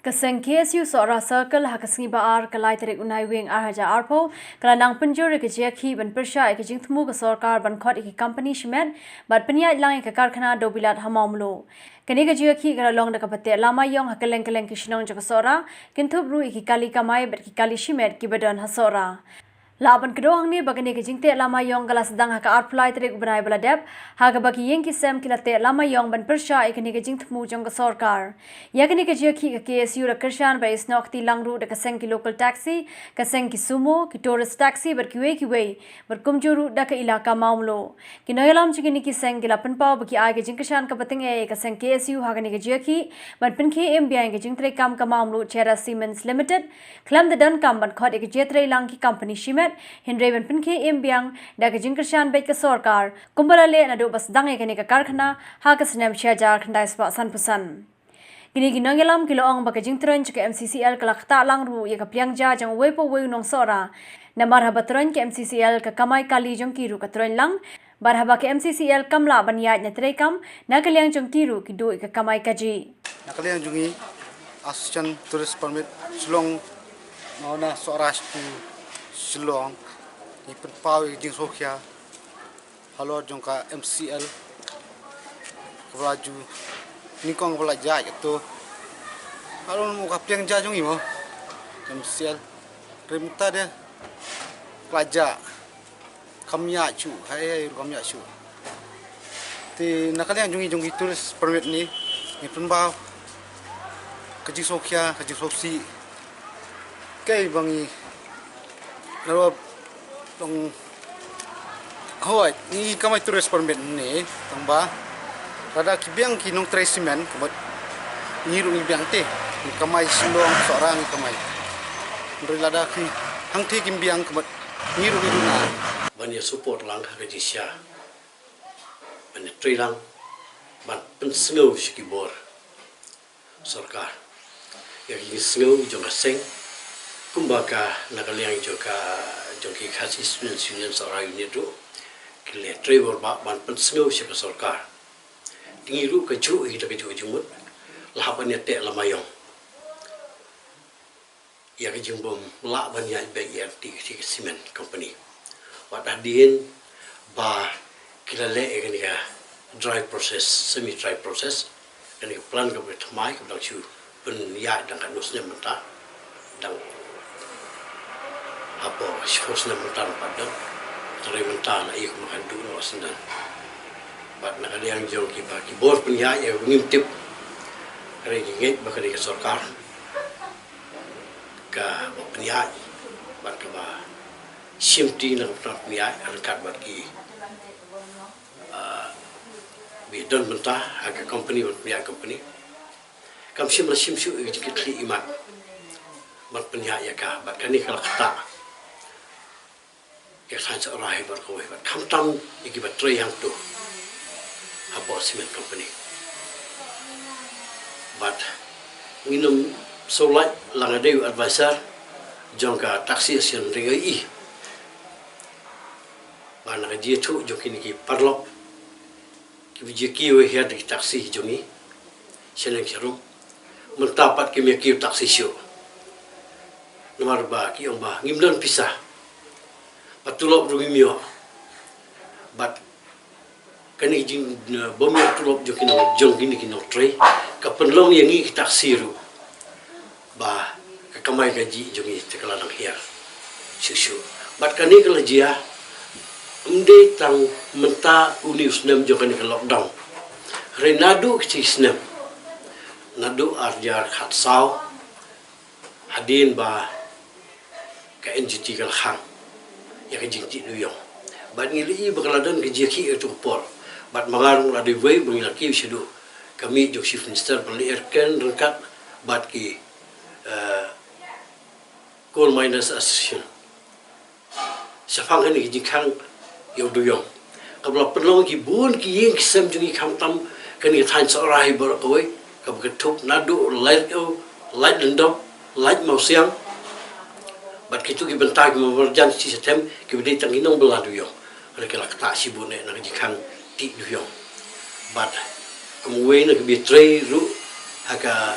Kaseng KSU Sora Circle Hakasngi Baar Kalai Terik Unai Wing Arhaja Arpo Kalanang Penjuri ke Jeki Ban Persha ke Jingtmu ke Sorkar Ban Khot ke Company Shimet Bat Penya Lang ke Karkhana Dobilat Hamamlo Kani ke Jeki Kalong de Kapate Lama Yong Hakaleng Kaleng Kishnong Jaka Sora Kintu Bru ki Kali Kamai Bat ki Kali Shimet ki Badan Hasora Laban kedoang ni bagani ke jingte lama yong galas sedang haka arpulai terik benai beladep haga bagi yang kisem kilate lama yong ban persya ikani ke jingtmu jong ke sorkar ya kani ke jeki ke KSU ra kershan ba isnok ti langru de kaseng ki local taxi kaseng ki sumo ki tourist taxi ber kiwe ber kumjuru da ke ilaka maumlo ki noyalam chigini ki seng kila penpau bagi ai ke jingkashan ka pating e kaseng KSU haga ni ke jeki ban penke MBI ke jingtre kam ka maumlo Chera Siemens Limited klam de dan kam ban khot ke jetre lang ki company shimet Hindray ban pinke imbiang da ke jingkashan bet ke sorkar kumbalale na do bas dangai kani ka karkhana ha ka snem shajar khandai spa sanpusan kini ginangelam kiloang ba ke jingtren ke MCCL kalakta langru ye ka plyangja jang wepo we nong sora na marhabatron ke MCCL ka kamai kali jong kiru ka tren lang barhaba ke MCCL kamla banya nya trekam na kalyang jong kiru ki do ka kamai kaji na kalyang jungi asisten tourist permit Shillong na sora Shillong ni perpau jing sokhya halo jongka MCL kelaju ni kong belajar itu halo mau kapiang jajong imo MCL remta dia pelajar kamya chu hai kamya chu ti nakalian jungi tulis permit ni perpau kejing sokhya kejing soksi kai bangi lalu dong hoi ni kamai turis permit ni tamba rada kibiang kinong tracement kebat ni rung biang te ni kamai Shillong seorang ni kamai ndri lada ki hang te kimbiang kebat ni rung duna banya support lang ka jisya banya trilang ban pensengau sikibor sarkar yang sengau jong seng kumbaka nakaliang joka jongki khasi student seorang unit tu kile travel ban pensengau siapa sarkar tingiru keju kita keju jumut lahapan te lamayong ya kejumbom la banyak bagi arti cement company wadadin ba kila le kan ya dry process semi dry process dan plan ke bertmai ke chu pen ya dan kan nusnya mentah dan apa sifosnya mentah pada dari mentah na ik makan dulu sendan bat nak ada yang jauh ki bor punya ya ngintip hari ini bakal ke sarkar ka punya bat ka ba simti na punya angkat bat ki bidon mentah agak company punya company kam simla simsu ki kli iman bat punya ya ka bat kani kala kata ya sangat rahi berkawai bat kamtam iki bat tre yang tu apa cement company but minum solat langadeu advisor jongka taksi asian ringai bana dia tu jokini ki parlok ki bijeki we hiat ki taksi jongi seleng serum mentapat ki me ki taksi syo nomor ba ki omba ngimdan pisah patulok rugimio but kani jing bomi tulok jokino jongini kino tre kapenlong yang i taksiru ba kamai gaji jongi tekalanang hiar susu but kani kelajia umde tang menta unius nem jokani ke lockdown renadu kisnem nadu arjar khatsau hadin ba ka NGT kal khang ya ke jingti duyong bat ngili bakaladan ke jeki itu por bat mangarung la de way bangilaki sidu kami jok chief minister beli erken rengkat bat ki coal miners association safang ini jingkang yo duyong kabla perlong ki bun ki yeng kisam jungi kamtam kani than sorai ber kowe kab ketup nadu light lendop light mausiang bat kitu ki bentag mo berjan sistem ki bedi tanginong beladu yo rekela kata sibune na jikang ti yo bat kemuwe na ki betray ru haka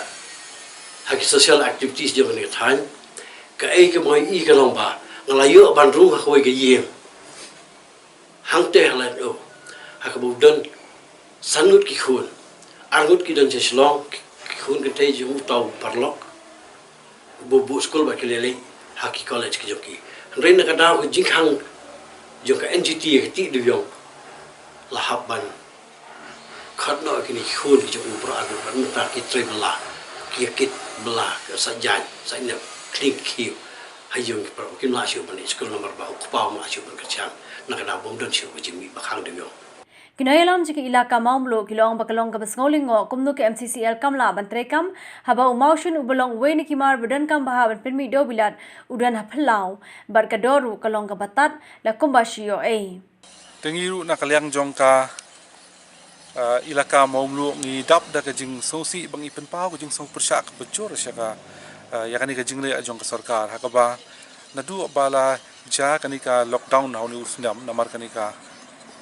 hak social activities jong ni than ka ai ke moi I ka long ba ngalayo ban rung ha koi ke yem hang te halan o hak bu don sanut ki khun angut ki don cheslong ki khun ke te ju tau parlok bu school ba ke lele hak college ki joki rein ka daw ki jing hang jo ka NGT ki ti du yong la habban khat no ki ni khun ki jo upra adu ban ta ki trebla ki kit bla ka sa jan sa ne klik ki hay yung ki pro ki la shu ban school number ba ku pa ma shu ban ka chang na ka daw bom don shu ji mi ba khang du yong Kinayalam jika ilaka maumlo kilong bakalong kabas ngolingo kumno ke MCCL kamla bantrekam haba umaushun ubelong we nikimar badan kam baha ban permi do bilat udan haplau barkadoru kalong kabatat la kumbashio Tengiru na kalyang jongka ilaka maumlo ni dap da kajing sosi bang ipen pau kajing so persyak bejor syaka yakani kajing le ajong ka sarkar hakaba nadu bala ja kanika lockdown hauni usnam namar kanika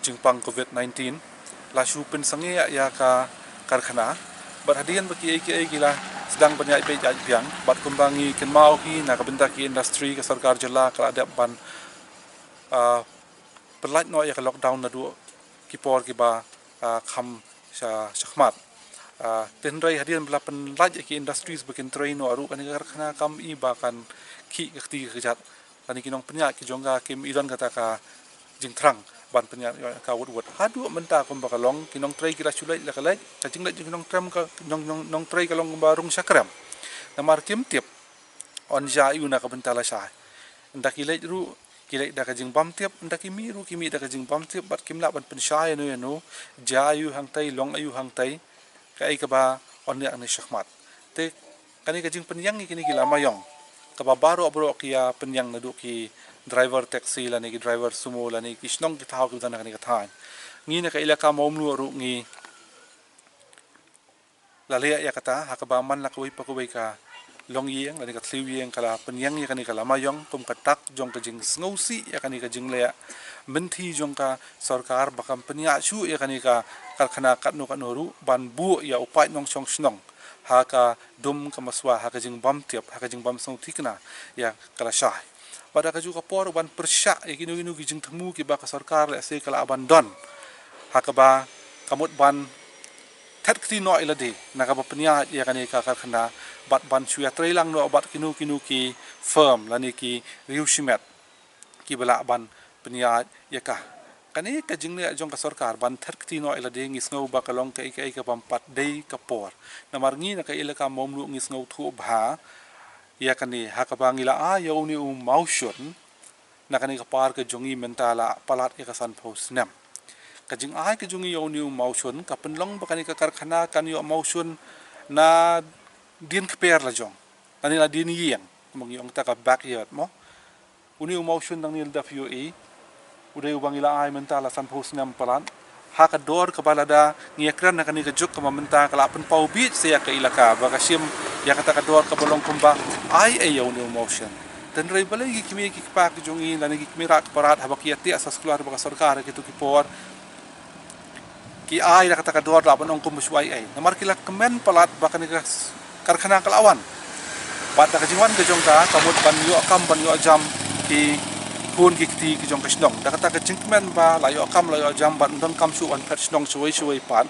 jingpang COVID-19 la shupin sange ya ka karkhana berhadian bagi ai gila sedang banyak pe jajang bat kumbangi kenmau ki na kabenta ki industri ka sarkar jela ka ada ban perlat no ya ka lockdown na du ki por ki ba kham sha shakmat tenrai hadian bela penlaj ki industries bikin train no aru ani karkhana kam I bakan ki kti kejat ani kinong penya ki jongga kim idan kata ka jingtrang ban penya ka wut hadu menta kum bakalong kinong trai kira chulai la kalai ka jingle kinong tram ka nong trai kalong barung sakram namar kim tiap on ja yu na ka bentala sa ndak kilai ru kilai da ka jing bam tiap ndak kimi ru kimi da ka jing bam tiap bat kim la ban pensai no ja yu hang tai long ayu hang tai ka ai ka ba on ya ni shakmat te kani ka jing penyang ni kini gila mayong ka ba baro abro kia penyang na du ki driver taxi lani ki driver sumo lani ki snong ki thau ki dana kani ka than ngi na ka ilaka momlu ru ngi lalea ya kata hakaba man la koi pakoi ka long yeng lani ka thliu yeng kala penyang ya kani kala mayong kum ka tak jong ka jing sngosi ya kani ka jing le menti jong ka sarkar bakam penya chu ya kani ka karkhana katnu ru ban bu ya upai nong chong snong haka dum ka maswa haka jing bam tiap haka jing bam song tikna ya kala shai pada ka juga por ban persyak ikinu gijing temu ki ba ka sarkar le se kala abandon hakaba kamut ban that kti no ilade nakaba penya ya kani ka karkhana bat ban suya trailang no bat kinu ki firm lani ki riushimet ki bala ban penya ya ka kani ka jingle jong ka sarkar ban that kti no ilade ngisngau ba kalong ka ka pampat dei ka por namarngi na ka ilaka momlu ngisngau thu bha ya kani hakaba ngila ya uni maushun na kani ka par ka jongi mentala palat ya ka san phosnam ka jing ai ka jongi uni maushun ka penlong ba kani ka karkhana kan yo maushun na din ka per la jong ani la din yeng mong yong ta ka backyard mo uni maushun nang nil da FUE udai ubang ila ai mentala san phosnam palan haka dor ka balada ngiakran na kani ka juk ka mamenta kala pen pau bi se ya ka ilaka ba ka sim ya kata ka dor ka bolong kumba ai ayo ni motion dan rai balai kimi ki pa ki jongi lani ki kimi rat parat haba ki ati asas keluar ba sarkar ki tu ki por ki ai la kata ka dor la bonong kum suai ai namar ki la kemen palat ba kani ka karkhana kalawan ba ta ka jingwan ka jongka kamut ban yo akam ban yo jam ki pun ki jong kasnong da kata ka jingmen ba la yo akam la yo jam ban don kam su an pet snong suai pan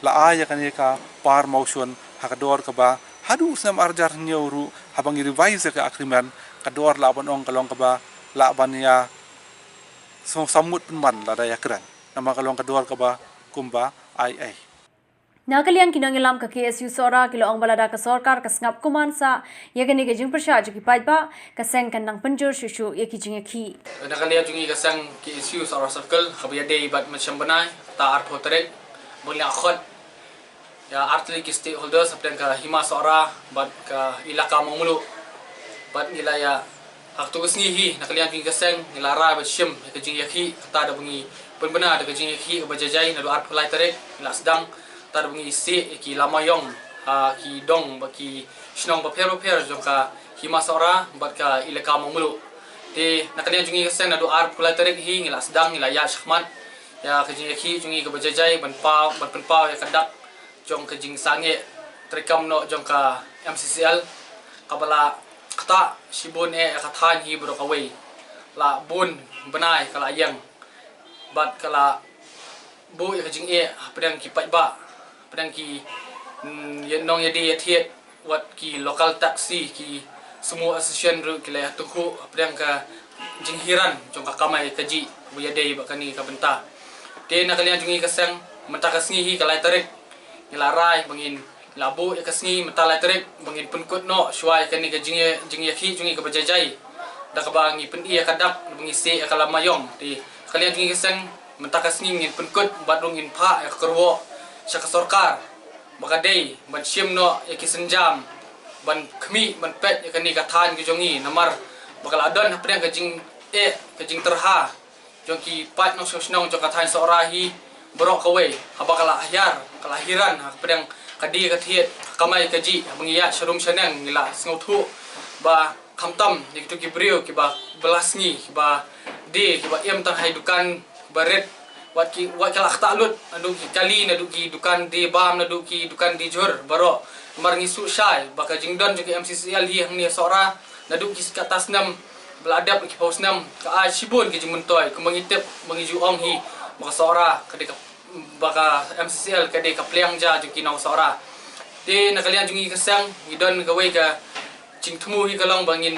la aya kani ka par motion hakador ka ba hadu sam arjar nyoru habang revise ka agreement kador la ban ong kalong ka ba la ban ya so samut man la da yakran nama kalong kador ka ba kumba ai Nakaliang kinangilam ka KSU sora kilo ang balada ka sarkar ka snap kuman sa yagani ka jing persya juki paiba ka seng kanang penjur shushu yaki jing yaki. Nakaliang jungi ka seng KSU sora circle kabiya day bat macam banay ta art hotere boleh akhod ya artli ki stakeholders apdan ka hima sora bat ka ilaka mamulu bat nila ya hak tugas ngihi nakaliang jungi ka seng nilara bat shim ka jing yaki ta da bungi penbena da ka jing yaki ka bajajai na art polai tere ila sedang tar bungi si ki lamayong ki dong ba ki snong ba pero jong ka hima sora bat ka ilaka mamulu te nakalian jungi sen na do ar pulai tarik hi ngila sedang ngila ya shakmat ya ka jingi ki jungi ka bajajai ban penpau ya kadak jong ka jing sange terikam no jong ka MCCL kabala kata sibun kathan hi bro kawai la bun benai kala yang bat kala bu ya jing pedang ki pai ba pedang ki nong ya di thiet wat ki local taxi ki semua association ru ki la tuhu pedang ka jing hiran jong ka kamai kaji bu ya dei bakani ka benta de na kalian jungi kasang menta kasngi hi kala tarik ilarai bangin labu kasngi menta la tarik bangin penkut no syuai kani ka jing ya ki jungi ka bajajai da ka bangi pen ia kadak bangi se kala mayong di kalian jungi kasang menta kasngi ngin penkut badung in pha ya kerwo syaka sarkar maka dei ban sim no ya ki senjam ban khmi ban pet ya kani ka than ki jongi namar bakal adon pedang ka jing terha jong ki pat no sosnong jong ka than sorahi borok kawe habakala ahyar kelahiran pedang kadi ka thiet kamai kaji bangiya sharum shanang ngila sngotu ba khamtam niktu ki brio ki ba belasngi ki ba de ki ba em tang hai dukan baret wat kala khtalut adu ki kali na du ki dukan di bam na du ki dukan di jor baro mar ngisu syai baka jingdon juga MCCL hi hang ni sora na du ki katas nam beladap ki paus nam ka ai sibun ki jimuntoy kumangitep mangiju ong hi maka sora kadika baka MCCL kadika pliang ja ju ki nau sora de na kalian jungi kasang ngidon gawai ka jingthmu hi kalong bangin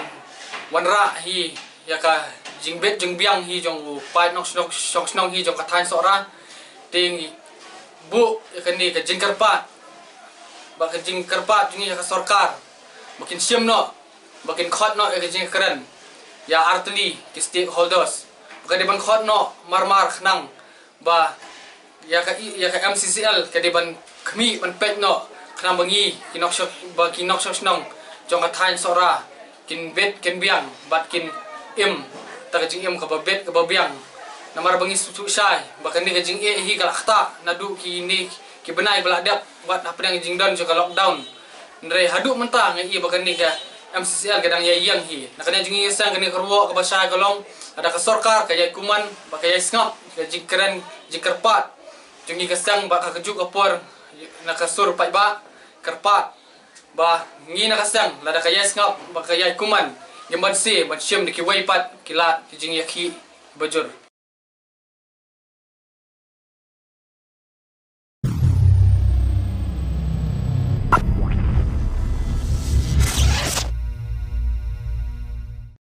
wanra hi ya ka jingbet jingbiang hi jong pai nok snong hi jong kathan sora ting bu kani ka jingkarpat baka jingkarpat jungi ka sarkar makin siam no makin khot no ka jingkran ya artli ki stakeholders baka deban khot no marmar khnang ba ya ka MCCL ka deban khmi ban pet no khnang bangi kinok snong jong kathan sora kin bet kin biang bat kin im ta ka jing im ka babet ka babiang namar bangi su sai bakan ni ka jing hi ka khata nadu ki ni ki benai beladap wat apa yang jing don ka lockdown ndre hadu menta ngai bakan ni ka MCCL kadang ya yang hi nak kena jing sang kena kerwo ka basai kalong ada ka sarkar ka yai kuman bakai yai ngap ka jing keren jing kerpat jing ka sang ba ka kejuk apor nak ka sur pai ba kerpat ba ngi na kasang lada ka yai ngap bakai yai kuman yang ban se ban syem ki wai pat kilat ki jing ya ki bajur